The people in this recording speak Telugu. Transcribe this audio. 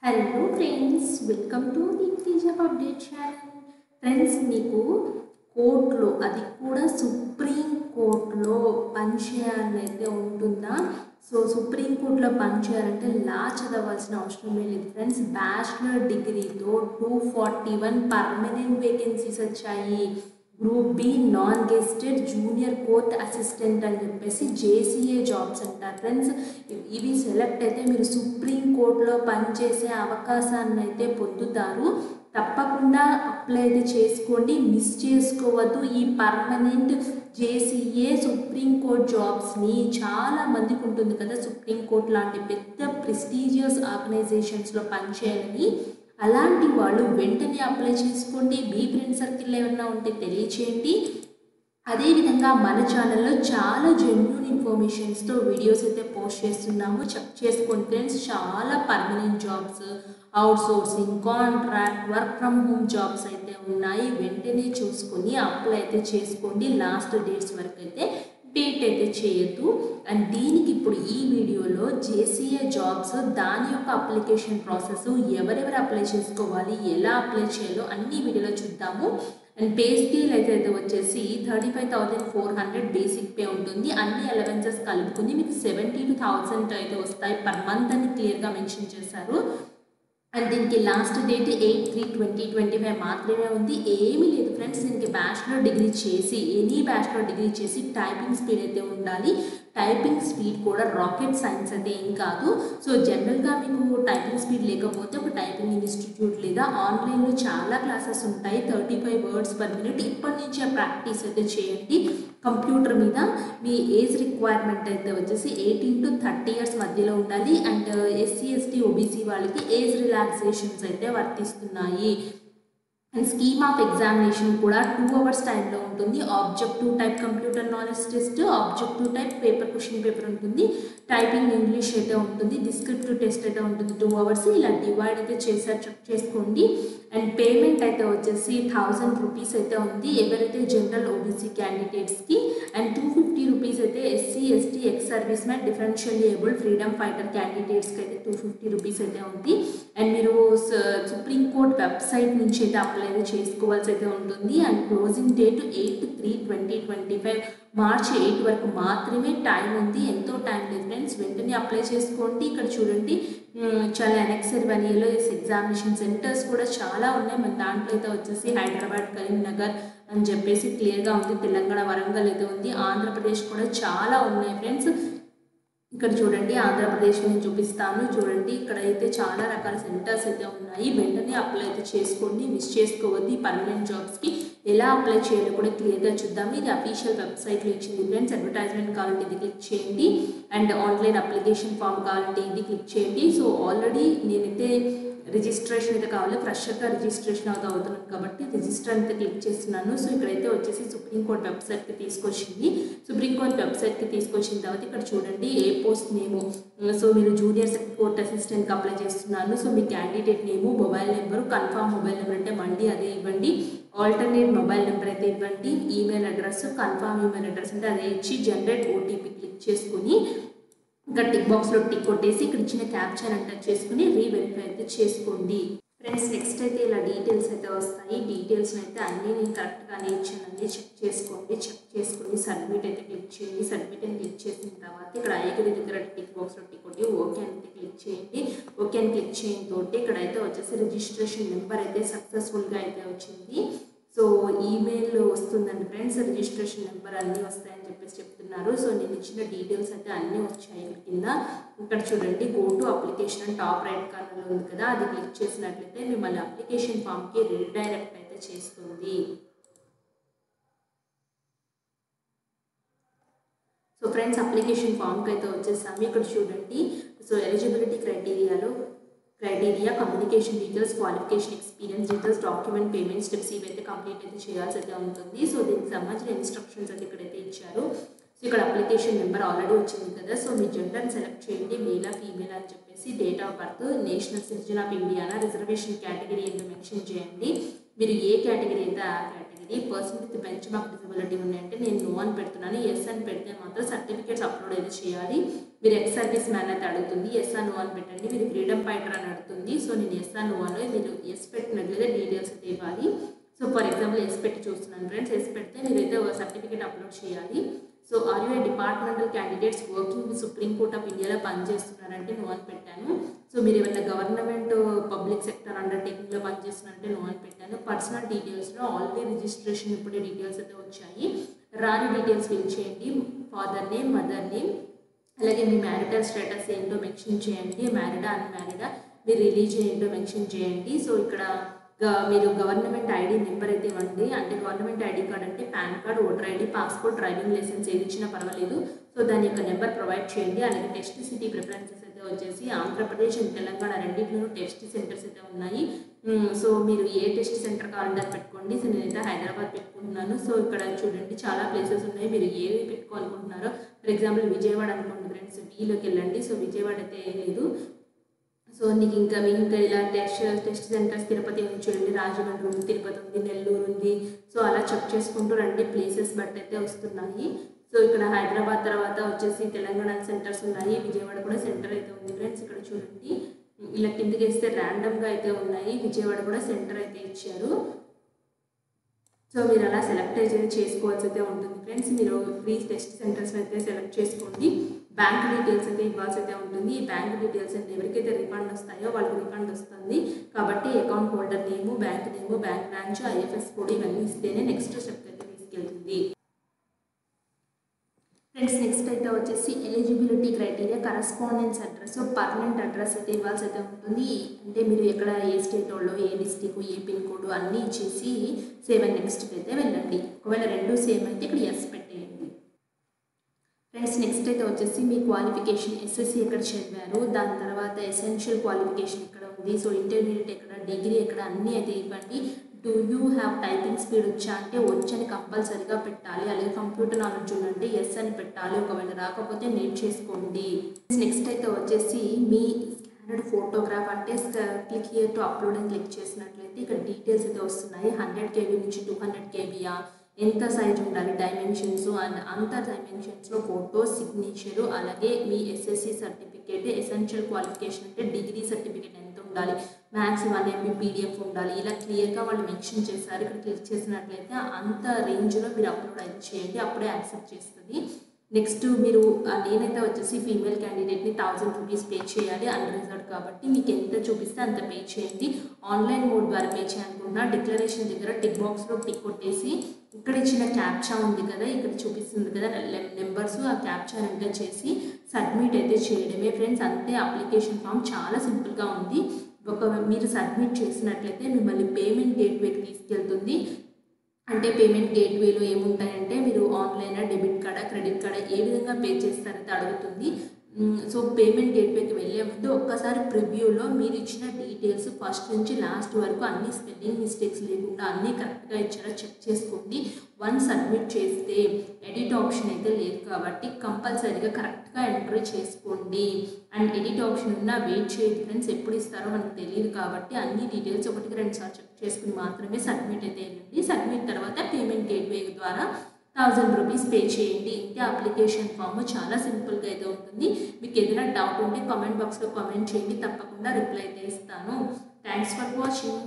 Hello friends, welcome to Deepthi job update channel. Friends, మీకు కోర్టులో, అది కూడా సుప్రీం కోర్టులో పనిచేయాలని అయితే ఉంటుందా? సో సుప్రీం కోర్టులో పనిచేయాలంటే లా చదవాల్సిన అవసరం లేదు ఫ్రెండ్స్. బ్యాచిలర్ డిగ్రీతో 241 పర్మనెంట్ వేకెన్సీస్ వచ్చాయి. Group B non gazetted junior court assistant అని చెప్పేసి జేసీఏ జాబ్స్ అంటారు ఫ్రెండ్స్. ఇవి సెలెక్ట్ అయితే మీరు సుప్రీం కోర్టులో పనిచేసే అవకాశాన్ని అయితే పొందుతారు. తప్పకుండా అప్లై అయితే చేసుకోండి, మిస్ చేసుకోవద్దు. ఈ పర్మనెంట్ జేసీఏ సుప్రీం కోర్ట్ జాబ్స్ని చాలా మందికి ఉంటుంది కదా, సుప్రీం కోర్ట్ లాంటి పెద్ద ప్రెస్టీజియస్ ఆర్గనైజేషన్స్లో పనిచేయాలని. అలాంటి వాళ్ళు వెంటనే అప్లై చేసుకోండి. మీ ఫ్రెండ్ సర్కిల్ ఏమైనా ఉంటే తెలియచేయండి. అదేవిధంగా మన ఛానల్లో చాలా జెన్యూన్ ఇన్ఫర్మేషన్స్తో వీడియోస్ అయితే పోస్ట్ చేస్తున్నాము, చెక్ చేసుకోండి ఫ్రెండ్స్. చాలా permanent jobs, outsourcing, contract, work from home jobs అయితే ఉన్నాయి. వెంటనే చూసుకొని అప్లై అయితే చేసుకోండి. లాస్ట్ డేట్స్ వరకు అయితే వెయిట్ అయితే చేయొద్దు. అండ్ దీనికి ఇప్పుడు ఈ వీడియోలో జేసీఏ జాబ్స్, దాని యొక్క అప్లికేషన్ ప్రాసెస్, ఎవరెవరు అప్లై చేసుకోవాలి, ఎలా అప్లై చేయాలో అన్ని వీడియోలో చూద్దాము. అండ్ పే స్కేల్ అయితే వచ్చేసి 35,400 బేసిక్ పే ఉంటుంది. అన్ని అలవెన్సెస్ కలుపుకుని మీకు 72,000 అయితే వస్తాయి పర్ మంత్ అని క్లియర్గా మెన్షన్ చేశారు. అండ్ దీనికి లాస్ట్ డేట్ 8/3/2025 మాత్రమే ఉంది. ఏమీ లేదు ఫ్రెండ్స్, దీనికి బ్యాచిలర్ డిగ్రీ చేసి, ఎనీ బ్యాచిలర్ డిగ్రీ చేసి టైపింగ్ స్పీడ్ అయితే ఉండాలి. టైపింగ్ స్పీడ్ కూడా రాకెట్ సైన్స్ అయితే ఏం కాదు. సో జనరల్గా మీకు టైపింగ్ స్పీడ్ లేకపోతే ఒక టైపింగ్ ఇన్స్టిట్యూట్ లేదా ఆన్లైన్లో చాలా క్లాసెస్ ఉంటాయి. 35 వర్డ్స్ పర్ మినిట్ ఇప్పటి నుంచే ప్రాక్టీస్ అయితే చేయండి కంప్యూటర్ మీద. మీ ఏజ్ రిక్వైర్మెంట్ అయితే వచ్చేసి 18 to 30 ఇయర్స్ మధ్యలో ఉండాలి. అండ్ ఎస్సీ ఎస్టీ ఓబీసీ వాళ్ళకి ఏజ్ రిలాక్సేషన్స్ అయితే వర్తిస్తున్నాయి. అండ్ స్కీమ్ ఆఫ్ ఎగ్జామినేషన్ కూడా 2 hours టైంలో ఉంటుంది. Objective type computer knowledge test, objective type paper question paper ఉంటుంది, టైపింగ్ ఇంగ్లీష్ అయితే ఉంటుంది, డిస్క్రిప్టివ్ టెస్ట్ అయితే ఉంటుంది 2 hours. ఇలా డివైడ్ అయితే చేసారు, చెక్ చేసుకోండి. అండ్ పేమెంట్ అయితే వచ్చేసి 1000 రూపీస్ అయితే ఉంది ఎవరైతే జనరల్ ఓబీసీ క్యాండిడేట్స్కి. అండ్ 250 రూపీస్ అయితే SC ST ex service man differentially abled freedom fighter క్యాండిడేట్స్కి అయితే 250 రూపీస్ అయితే ఉంది. అండ్ మీరు సుప్రీం కోర్ట్ వెబ్సైట్ నుంచి అయితే అప్లై చేసుకోవాల్సి అయితే ఉంటుంది. అండ్ క్లోజింగ్ డేట్ 8/3/2025 March 8 వరకు మాత్రమే టైం ఉంది. ఎంతో టైం లేదు ఫ్రెండ్స్, వెంటనే అప్లై చేసుకోండి. ఇక్కడ చూడండి, చాలా అనెక్సర్ వనియలో ఎగ్జామినేషన్ సెంటర్స్ కూడా చాలా ఉన్నాయి. మన దాంట్లో అయితే వచ్చేసి హైదరాబాద్, కరీంనగర్ అని చెప్పేసి క్లియర్గా ఉంది. తెలంగాణ, వరంగల్ అయితే ఉంది. ఆంధ్రప్రదేశ్ కూడా చాలా ఉన్నాయి ఫ్రెండ్స్. ఇక్కడ చూడండి, ఆంధ్రప్రదేశ్ నేను చూపిస్తాను. చూడండి, ఇక్కడ అయితే చాలా రకాల సెంటర్స్ అయితే ఉన్నాయి. వెంటనే అప్లై అయితే చేసుకోండి, మిస్ చేసుకోవద్దు. పర్మనెంట్ జాబ్స్కి ఎలా అప్లై చేయాలో కూడా క్లియర్గా చూద్దాము. ఇది అఫీషియల్ వెబ్సైట్లో ఇచ్చింది ఫ్రెండ్స్. అడ్వర్టైజ్మెంట్ కావాలంటే ఇది క్లిక్ చేయండి. అండ్ ఆన్లైన్ అప్లికేషన్ ఫామ్ కావాలంటే ఇది క్లిక్ చేయండి. సో ఆల్రెడీ నేనైతే రిజిస్ట్రేషన్ అయితే కావాలి, ఫ్రెషర్గా రిజిస్ట్రేషన్ అవుతున్నాను కాబట్టి రిజిస్టర్ అయితే క్లిక్ చేస్తున్నాను. సో ఇక్కడైతే వచ్చేసి సుప్రీంకోర్టు వెబ్సైట్కి తీసుకొచ్చింది. సుప్రీంకోర్టు వెబ్సైట్కి తీసుకొచ్చిన తర్వాత ఇక్కడ చూడండి, ఏ పోస్ట్ నేము. సో మీరు జూనియర్ కోర్ట్ అసిస్టెంట్కి అప్లై చేస్తున్నాను. సో మీ candidate name, mobile number, confirm mobile number అంటే మండి అదే ఇవ్వండి, ఆల్టర్నేట్ మొబైల్ నెంబర్ అయితే ఇవ్వండి, email address, confirm email address అంటే అదే ఇచ్చి జనరేట్ ఓటీపీ క్లిక్ చేసుకుని ఇంకా టిక్ బాక్స్లో టిక్ కొట్టేసి ఇక్కడ ఇచ్చిన క్యాప్చర్ ఎంటర్ చేసుకుని రీవెరిఫై అయితే చేసుకోండి ఫ్రెండ్స్. నెక్స్ట్ అయితే ఇలా డీటెయిల్స్ అయితే వస్తాయి. డీటెయిల్స్ని అయితే అన్నీ నేను కరెక్ట్గానే ఇచ్చానండి, చెక్ చేసుకోండి. చెక్ చేసుకుని సబ్మిట్ అయితే క్లిక్ చేయండి. సబ్మిట్ అని క్లిక్ చేసిన తర్వాత ఇక్కడ ఐకన్ దగ్గర టిక్ బాక్స్లో టిక్ కొట్టి ఓకే అని క్లిక్ చేయండి. ఓకే అని క్లిక్ చేయడం తోటి ఇక్కడ అయితే వచ్చేసి రిజిస్ట్రేషన్ నెంబర్ అయితే సక్సెస్ఫుల్గా అయితే వచ్చింది. సో ఈమెయిల్ వస్తుందండి ఫ్రెండ్స్, రిజిస్ట్రేషన్ నెంబర్ అన్నీ వస్తాయని చెప్పేసి చెప్తున్నారు. సో నేను ఇచ్చిన డీటెయిల్స్ అయితే అన్నీ వచ్చాయి ఇక్కడ కింద. ఇక్కడ చూడండి, గో టు అప్లికేషన్ అని టాప్ రైట్ కార్నర్లో ఉంది కదా, అది క్లిక్ చేసినట్లయితే మిమ్మల్ని అప్లికేషన్ ఫామ్కి రీడైరెక్ట్ అయితే చేస్తుంది. సో ఫ్రెండ్స్, అప్లికేషన్ ఫామ్కి అయితే వచ్చేసాము. ఇక్కడ చూడండి, so eligibility criteria, communication details, qualification, experience details, document, payment steps ఇవైతే కంప్లీట్ అయితే చేయాల్సి అయితే ఉంటుంది. సో దీనికి సంబంధించిన ఇన్స్ట్రక్షన్స్ అయితే ఇక్కడైతే ఇచ్చారు. సో ఇక్కడ అప్లికేషన్ నెంబర్ ఆల్రెడీ వచ్చింది కదా, సో మీ జెండర్ని సెలెక్ట్ చేయండి, మేలా ఫీమేల్ అని చెప్పేసి, date of birth, national citizen of Indiana, reservation category అని మెన్షన్ చేయండి. మీరు ఏ కేటగిరీ అయితే ఆ category person with bench mark disability ఉన్నాయంటే నేను నో అని పెడుతున్నాను. ఎస్ అని పెడితే మాత్రం సర్టిఫికేట్స్ అప్లోడ్ అయితే చేయాలి. మీరు ఎక్స్ సర్వీస్ మ్యాన్ అయితే అడుగుతుంది, ఎస్ ఆ నో అని పెట్టండి. మీరు ఫ్రీడమ్ ఫైటర్ అని అడుగుతుంది, సో నేను ఎస్ ఆ నో అని మీరు ఎస్ పెట్టినట్లయితే డీటెయిల్స్ అయితే ఇవ్వాలి. సో ఫర్ ఎగ్జాంపుల్ ఎస్ పెట్టి చూస్తున్నాను ఫ్రెండ్స్. ఎస్ పెడితే మీరైతే సర్టిఫికేట్ అప్లోడ్ చేయాలి. So are you departmental candidates working with supreme court of ఇండియాలో పనిచేస్తున్నారంటే నో అని పెట్టాను. సో మీరు ఏమైనా గవర్నమెంట్ పబ్లిక్ సెక్టర్ అండర్టేకింగ్లో పనిచేస్తున్నారంటే నో అని పెట్టాను. పర్సనల్ డీటెయిల్స్లో ఆల్రెడీ రిజిస్ట్రేషన్ ఇప్పుడే డీటెయిల్స్ అయితే వచ్చాయి. రాని డీటెయిల్స్ ఫిల్ చేయండి. ఫాదర్ నేమ్, మదర్ నేమ్, అలాగే మీ మ్యారిటల్ స్టేటస్ ఏంటో మెన్షన్ చేయండి. మ్యారీడా అన్మ్యారీడా, మీ రిలీజియన్ ఏంటో మెన్షన్ చేయండి. సో ఇక్కడ మీరు గవర్నమెంట్ ఐడి నెంబర్ అయితే ఇవ్వండి. అంటే గవర్నమెంట్ ఐడి కార్డ్ అంటే PAN card, voter ID, passport, driving licence ఏది ఇచ్చినా పర్వాలేదు. సో దాని యొక్క నెంబర్ ప్రొవైడ్ చేయండి. అలాగే టెస్ట్ సిటీ ప్రిఫరెన్సెస్ అయితే వచ్చేసి ఆంధ్రప్రదేశ్ అండ్ తెలంగాణ రెండింటిలోనూ టెస్ట్ సెంటర్స్ అయితే ఉన్నాయి. సో మీరు ఏ టెస్ట్ సెంటర్ కావాలంటే అది పెట్టుకోండి. సో నేనైతే హైదరాబాద్ పెట్టుకుంటున్నాను. సో ఇక్కడ చూడండి చాలా ప్లేసెస్ ఉన్నాయి. మీరు ఏది పెట్టుకోవాలనుకుంటున్నారో, ఫర్ ఎగ్జాంపుల్ విజయవాడ అనుకోండి ఫ్రెండ్స్, వీలోకి వెళ్ళండి. సో విజయవాడ అయితే ఏం లేదు. సో మీకు ఇంకా ఇలా టెస్ట్ సెంటర్స్ తిరుపతి ఉంది చూడండి, రాజమండ్రి ఉంది, తిరుపతి ఉంది, నెల్లూరు ఉంది. సో అలా చెక్ చేసుకుంటూ రండి, ప్లేసెస్ బట్టి అయితే వస్తున్నాయి. సో ఇక్కడ హైదరాబాద్ తర్వాత వచ్చేసి తెలంగాణ సెంటర్స్ ఉన్నాయి, విజయవాడ కూడా సెంటర్ అయితే ఉంది ఫ్రెండ్స్. ఇక్కడ చూడండి ఇలా కిందకి వేస్తే ర్యాండమ్గా అయితే ఉన్నాయి. విజయవాడ కూడా సెంటర్ అయితే ఇచ్చారు. సో మీరు అలా సెలెక్ట్ అయితే చేసుకోవాల్సి అయితే ఉంటుంది ఫ్రెండ్స్. మీరు ఫ్రీ టెస్ట్ సెంటర్స్ అయితే సెలెక్ట్ చేసుకోండి. బ్యాంక్ డీటెయిల్స్ అయితే ఇవ్వాల్సి అయితే ఉంటుంది. ఈ బ్యాంక్ డీటెయిల్స్ అంటే ఎవరికైతే రిఫండ్ వస్తాయో వాళ్ళకి రిఫండ్ వస్తుంది. కాబట్టి అకౌంట్ హోల్డర్ నేము, బ్యాంక్ బ్రాంచ్, ఐఎఫ్ఎస్ కోడ్ ఇవన్నీ ఇస్తేనే నెక్స్ట్ స్టెప్ అయితే తీసుకెళ్తుంది ఫ్రెండ్స్. నెక్స్ట్ అయితే వచ్చేసి eligibility criteria, correspondence address, permanent address అయితే ఇవ్వాల్సి అయితే ఉంటుంది. అంటే మీరు ఎక్కడ ఏ స్టేట్ వాళ్ళు, ఏ డిస్టిక్, ఏ పిన్ కోడ్ అన్నీ ఇచ్చేసి సేవ్ అండ్ నెక్స్ట్కి అయితే వెళ్ళండి. ఒకవేళ రెండు సేమ్ అయితే ఇక్కడ ఎస్ పెట్టేయండి ఫ్రెండ్స్. నెక్స్ట్ అయితే వచ్చేసి మీ క్వాలిఫికేషన్, ఎస్ఎస్సి ఎక్కడ చదివారు, దాని తర్వాత ఎసెన్షియల్ క్వాలిఫికేషన్ ఎక్కడ ఉంది, సో ఇంటర్మీడియట్ ఎక్కడ, డిగ్రీ ఎక్కడ, అన్నీ అయితే ఇవ్వండి. Do you have typing speed వచ్చా అంటే వచ్చని కంపల్సరీగా పెట్టాలి. అలాగే కంప్యూటర్ నాలెడ్జ్ ఉందంటే ఎస్ అని పెట్టాలి. ఒకవేళ రాకపోతే నేట్ చేసుకోండి. నెక్స్ట్ అయితే వచ్చేసి మీ స్కానర్డ్ ఫోటోగ్రాఫ్ అంటే క్లిక్ హియర్ టు అప్లోడ్ అని క్లిక్ చేసినట్లయితే ఇక్కడ డీటెయిల్స్ అయితే వస్తున్నాయి. 100 KB నుంచి 200 KBయా, ఎంత సైజ్ ఉండాలి, డైమెన్షన్స్ అండ్ అంత డైమెన్షన్స్లో ఫోటో, సిగ్నేచరు, అలాగే మీ ఎస్ఎస్సి సర్టిఫికేట్, ఎసెన్షియల్ క్వాలిఫికేషన్ అంటే డిగ్రీ సర్టిఫికేట్ ఎంత ఉండాలి, మ్యాథ్స్ 1 MB PDF ఉండాలి. ఇలా క్లియర్గా వాళ్ళు మెన్షన్ చేశారు. ఇక్కడ క్లిక్ చేసినట్లయితే అంత రేంజ్లో మీరు అప్లోడ్ అయితే చేయండి, అప్పుడే యాక్సెప్ట్ చేస్తుంది. నెక్స్ట్ మీరు నేనైతే వచ్చేసి ఫీమేల్ క్యాండిడేట్ని 1000 రూపీస్ పే చేయాలి, అన్రిజర్వ్డ్ కాబట్టి మీకు ఎంత చూపిస్తే అంత పే చేయండి. ఆన్లైన్ మోడ్ ద్వారా పే చేయాలనుకుంటున్నా. డిక్లరేషన్ దగ్గర టిక్ బాక్స్లో టిక్ కొట్టేసి ఇక్కడ ఇచ్చిన క్యాప్చా ఉంది కదా, ఇక్కడ చూపిస్తుంది కదా నెంబర్స్, ఆ క్యాప్చా ఎంటర్ చేసి సబ్మిట్ అయితే చేయడమే ఫ్రెండ్స్. అంతే, అప్లికేషన్ ఫామ్ చాలా సింపుల్గా ఉంది. మీరు సబ్మిట్ చేసినట్లయితే మిమ్మల్ని పేమెంట్ గేట్వేకి తీసుకెళ్తుంది. అంటే పేమెంట్ గేట్వేలో ఏముంటాయంటే మీరు ఆన్లైన్, డెబిట్ కార్డా, క్రెడిట్ కార్డా ఏ విధంగా పే చేస్తారైతే అడుగుతుంది. సో పేమెంట్ గేట్వేకి వెళ్ళే ముందు ఒక్కసారి ప్రివ్యూలో మీరు ఇచ్చిన డీటెయిల్స్ ఫస్ట్ నుంచి లాస్ట్ వరకు అన్ని స్పెల్లింగ్ మిస్టేక్స్ లేకుండా అన్నీ కరెక్ట్గా ఇచ్చారో చెక్ చేసుకోండి. వన్స్ సబ్మిట్ చేస్తే ఎడిట్ ఆప్షన్ అయితే లేదు కాబట్టి కంపల్సరీగా కరెక్ట్గా ఎంట్రీ చేసుకోండి. అండ్ ఎడిట్ ఆప్షన్ ఉన్నా వెయిట్ చేయదు ఫ్రెండ్స్, ఎప్పుడు ఇస్తారో మనకు తెలియదు కాబట్టి అన్ని డీటెయిల్స్ 1-2 సార్లు చెక్ చేసుకుని మాత్రమే సబ్మిట్ అయితే వెళ్ళండి. సబ్మిట్ తర్వాత పేమెంట్ గేట్వే ద్వారా 1000 రూపీస్ పే చేయండి. ఇంతే అప్లికేషన్ ఫామ్, చాలా సింపుల్గా అయితే ఉంటుంది. మీకు ఏదైనా డౌట్ ఉంటే కామెంట్ బాక్స్లో కామెంట్ చేయండి, తప్పకుండా రిప్లై అయితే ఇస్తాను. Thanks for watching.